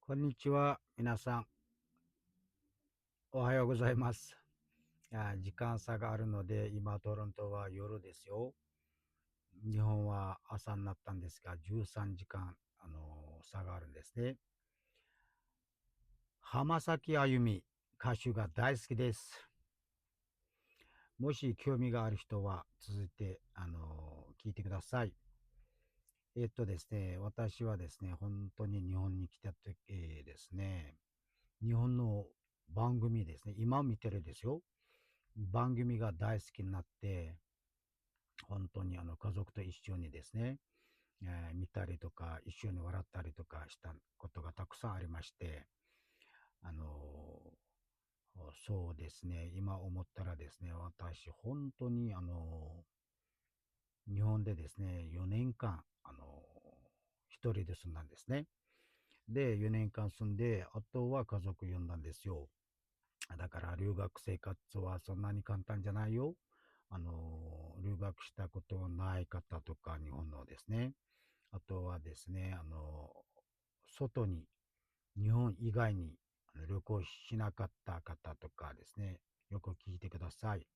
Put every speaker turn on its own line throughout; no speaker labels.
こんにちは、皆さん。おはようございます。時間差があるので、今、トロントは夜ですよ。日本は朝になったんですが、13時間、差があるんですね。浜崎あゆみ、歌手が大好きです。もし興味がある人は、続いて、聞いてください。ですね、私はですね、本当に日本に来た時ですね、日本の番組ですね、今見てるですよ。番組が大好きになって、本当に家族と一緒にですね、見たりとか、一緒に笑ったりとかしたことがたくさんありまして、あのそうですね、今思ったらですね、私、本当に日本でですね、4年間、一人で住んだんですね。で、4年間住んで、あとは家族呼んだんですよ。だから留学生活はそんなに簡単じゃないよ。留学したことない方とか、日本のですね。あとはですね、外に、日本以外に旅行しなかった方とかですね、よく聞いてください。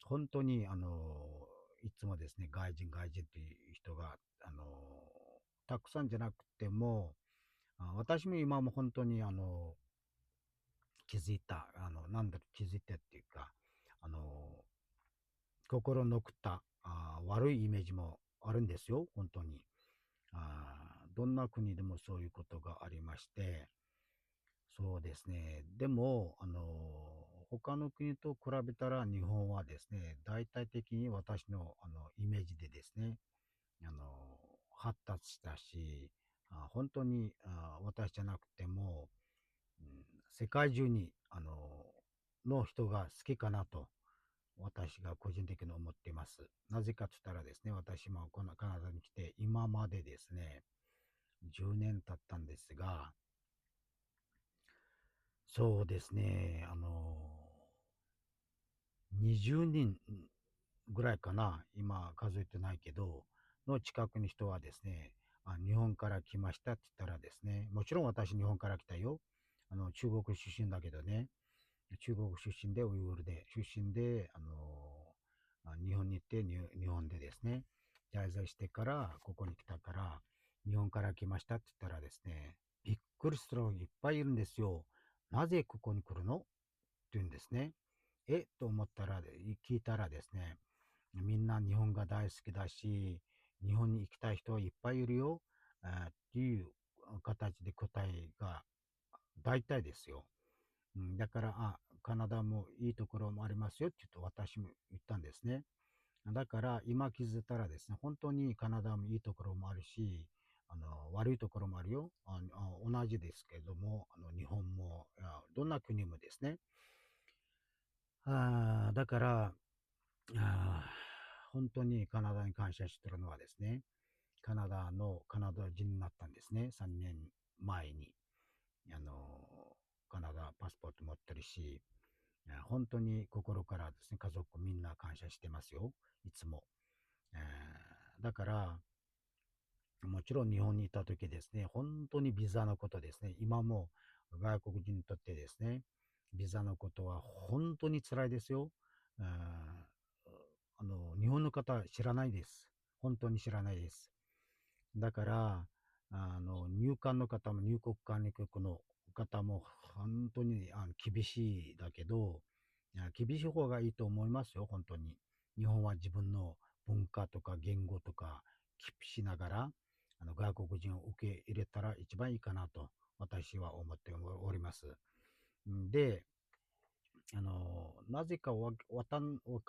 本当に、いつもですね、外人っていう人が、たくさんじゃなくても、私も今も本当に、気づいた、気づいたっていうか、あの、心のくった悪いイメージもあるんですよ、本当に。どんな国でもそういうことがありまして、そうですね。でも、他の国と比べたら日本はですね、大体的に私のイメージでですね、発達したし、本当に私じゃなくても、世界中に、の人が好きかなと、私が個人的に思っています。なぜかと言ったらですね、私もこのカナダに来て、今までですね、10年経ったんですが、そうですね、20人ぐらいかな、今数えてないけど、の近くに人はですね、日本から来ましたって言ったらですね、もちろん私日本から来たよ。中国出身だけどね、中国出身でウイグルで、出身で、日本に行って日本でですね、滞在してから、ここに来たから、日本から来ましたって言ったらですね、びっくりする人いっぱいいるんですよ。なぜここに来るのって言うんですね。と思ったら、聞いたらですね、みんな日本が大好きだし、日本に行きたい人はいっぱいいるよ、っていう形で答えが大体ですよ。だから、カナダもいいところもありますよって言うと私も言ったんですね。だから今気づいたらですね、本当にカナダもいいところもあるし、悪いところもあるよ。同じですけれども、日本も、どんな国もですね。だから、あ本当にカナダに感謝してるのはですね、カナダ人になったんですね。3年前に。あの、カナダパスポート持ってるし、本当に心からですね、家族みんな感謝してますよ。いつも。だから、もちろん日本にいた時ですね、本当にビザのことですね、今も外国人にとってですね、ビザのことは本当に辛いですよ。日本の方知らないです。本当に知らないです。だから、入管の方も入国管理局の方も本当に厳しいだけど、厳しい方がいいと思いますよ、本当に。日本は自分の文化とか言語とか厳しながら、外国人を受け入れたら一番いいかなと、私は思っております。で、なぜかわか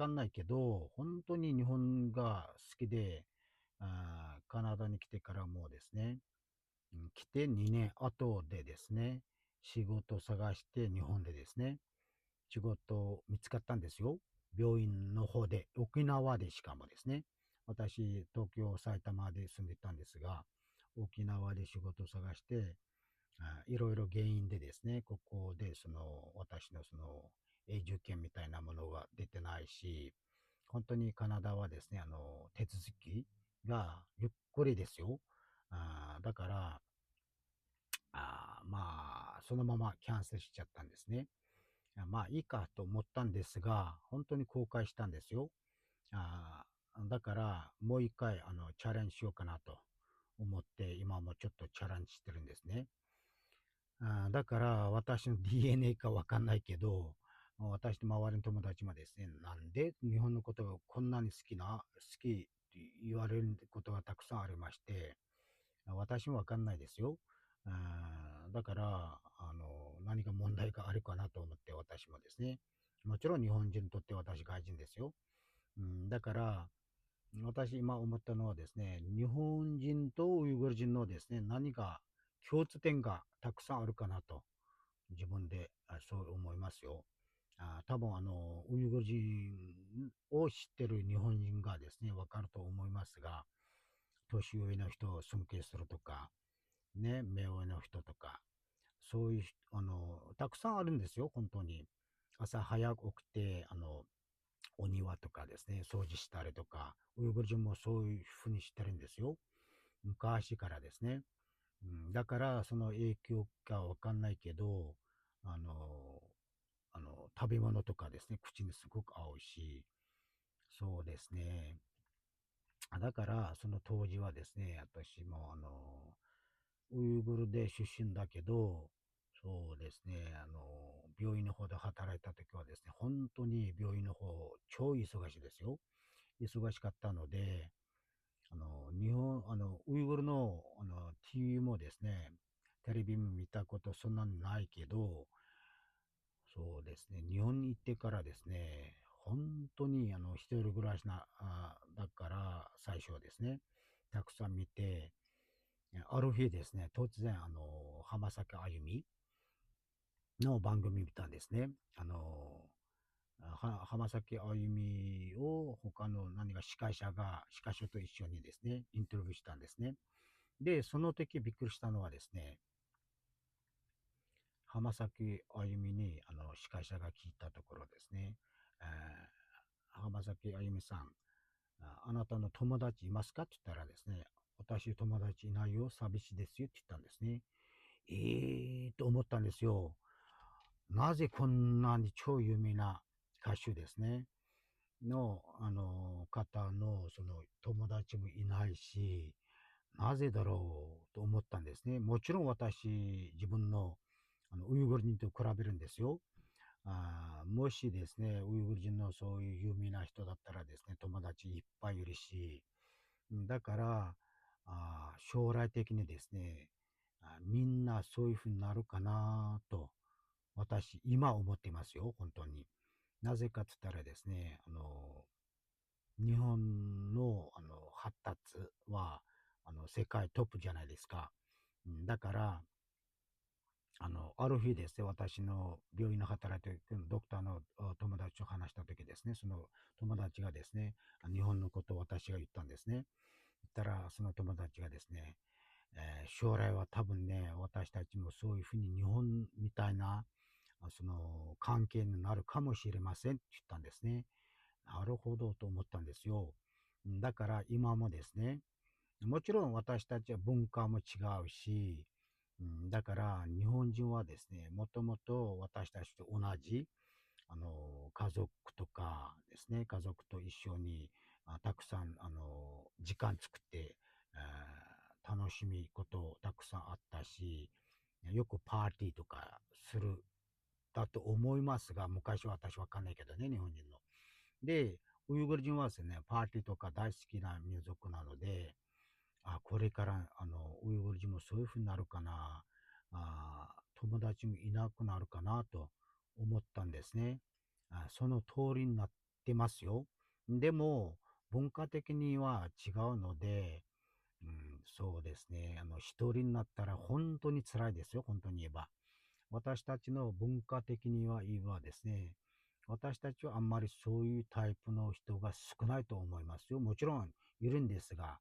んないけど、本当に日本が好きで、カナダに来てからもですね、来て2年後でですね、仕事探して日本でですね、仕事見つかったんですよ。病院の方で、沖縄でしかもですね。私、東京、埼玉で住んでたんですが、沖縄で仕事を探して、いろいろ原因でですね、ここで私の永住権みたいなものが出てないし、本当にカナダはですね、手続きがゆっくりですよ。だから、そのままキャンセルしちゃったんですね。まあいいかと思ったんですが、本当に後悔したんですよ。あだから、もう一回、チャレンジしようかなと思って、今もちょっとチャレンジしてるんですね。だから、私の DNA かわかんないけど、私の周りの友達もですね、なんで日本のことがこんなに好きって言われることがたくさんありまして、私もわかんないですよ。だから、何か問題があるかなと思って私もですね、もちろん日本人にとって私外人ですよ。だから、私今思ったのはですね、日本人とウイグル人のですね、何か共通点がたくさんあるかなと自分でそう思いますよ。多分ウイグル人を知ってる日本人がですね、わかると思いますが、年上の人を尊敬するとか、ね、目上の人とか、そういうたくさんあるんですよ、本当に。朝早く起きて、お庭とかですね、掃除したりとか、ウイグル人もそういうふうにしてるんですよ。昔からですね。だから、その影響かわかんないけど、あの、食べ物とかですね、口にすごく合うし、そうですね。だから、その当時はですね、私も、ウイグルで出身だけど、そうですね、病院の方で働いた時はですね、本当に病院の方、超忙しいですよ。忙しかったので、日本、ウイグルの、TV もですね、テレビも見たことそんなにないけど、そうですね、日本に行ってからですね、本当に、一人暮らしだから、最初はですね、たくさん見て、ある日ですね、突然、浜崎あゆみの番組見たんですね。浜崎あゆみを他の何か司会者と一緒にですね、インタビューしたんですね。で、その時びっくりしたのはですね、浜崎あゆみに司会者が聞いたところですね、え浜崎あゆみさん、あなたの友達いますかって言ったらですね、私友達いないよ、寂しいですよって言ったんですね。と思ったんですよ。なぜこんなに超有名な歌手ですね。方の、その友達もいないし、なぜだろうと思ったんですね。もちろん私、自分の、ウイグル人と比べるんですよ。もしですね、ウイグル人のそういう有名な人だったらですね、友達いっぱいいるし、だから、将来的にですね、みんなそういうふうになるかなと、私、今思っていますよ、本当に。なぜかって言ったらですね、日本の発達は世界トップじゃないですか。だから、ある日ですね、私の病院の働いているドクターの友達と話したときですね、その友達がですね、日本のことを私が言ったんですね。言ったら、その友達がですね、将来は多分ね、私たちもそういうふうに日本みたいな、その関係になるかもしれませんって言ったんですね。なるほどと思ったんですよ。だから今もですね、もちろん私たちは文化も違うし、だから日本人はですね、もともと私たちと同じ、家族とかですね、家族と一緒にたくさん、時間作って、楽しみことたくさんあったし、よくパーティーとかする、だと思いますが、昔は私わかんないけどね、日本人の。で、ウイグル人はですね、パーティーとか大好きな民族なので、これから、ウイグル人もそういう風になるかな、友達もいなくなるかなと思ったんですね。その通りになってますよ。でも、文化的には違うので、そうですね。一人になったら本当に辛いですよ、本当に言えば。私たちの文化的には言えばですね、私たちはあんまりそういうタイプの人が少ないと思いますよ。もちろんいるんですが、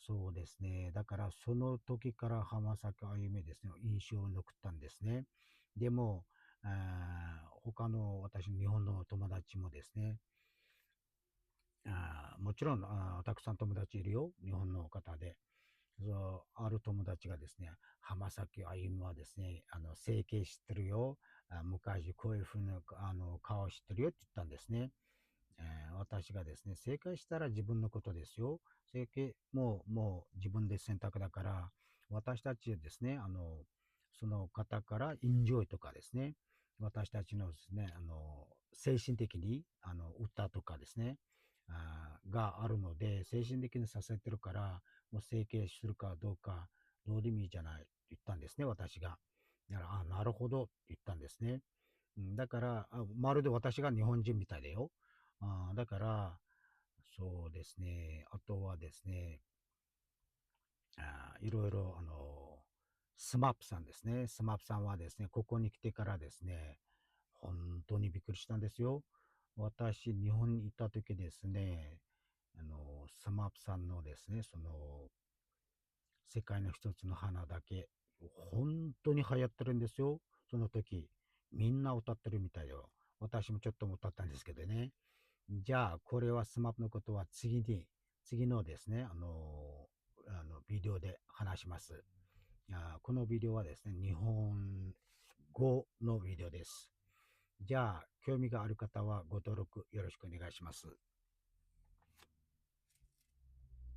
そうですね。だからその時から浜崎あゆみですね、印象を残ったんですね。でも、他の私の日本の友達もですね、もちろんたくさん友達いるよ、日本の方で。ある友達がですね、浜崎あゆみはですね、整形知ってるよ。昔こういうふうな、顔知ってるよって言ったんですね。私がですね、正解したら自分のことですよ。整形もう自分で選択だから、私たちですね、その方からインジョイとかですね、私たちのですね、精神的に、歌とかですね、があるので、精神的にさせてるから、もう整形するかどうか、どうでもいいじゃないって言ったんですね、私が。だから、なるほどって言ったんですね。だから、まるで私が日本人みたいだよ。だから、そうですね。あとはですね、いろいろ、スマップさんですね。スマップさんはですね、ここに来てからですね、本当にびっくりしたんですよ。私、日本にいた時ですね、スマップさんのですね、世界の一つの花だけ、本当に流行ってるんですよ。その時、みんな歌ってるみたいよ。私もちょっと歌ったんですけどね。じゃあ、これはスマップのことは次のですね、ビデオで話します。このビデオはですね、日本語のビデオです。じゃあ、興味がある方はご登録よろしくお願いします。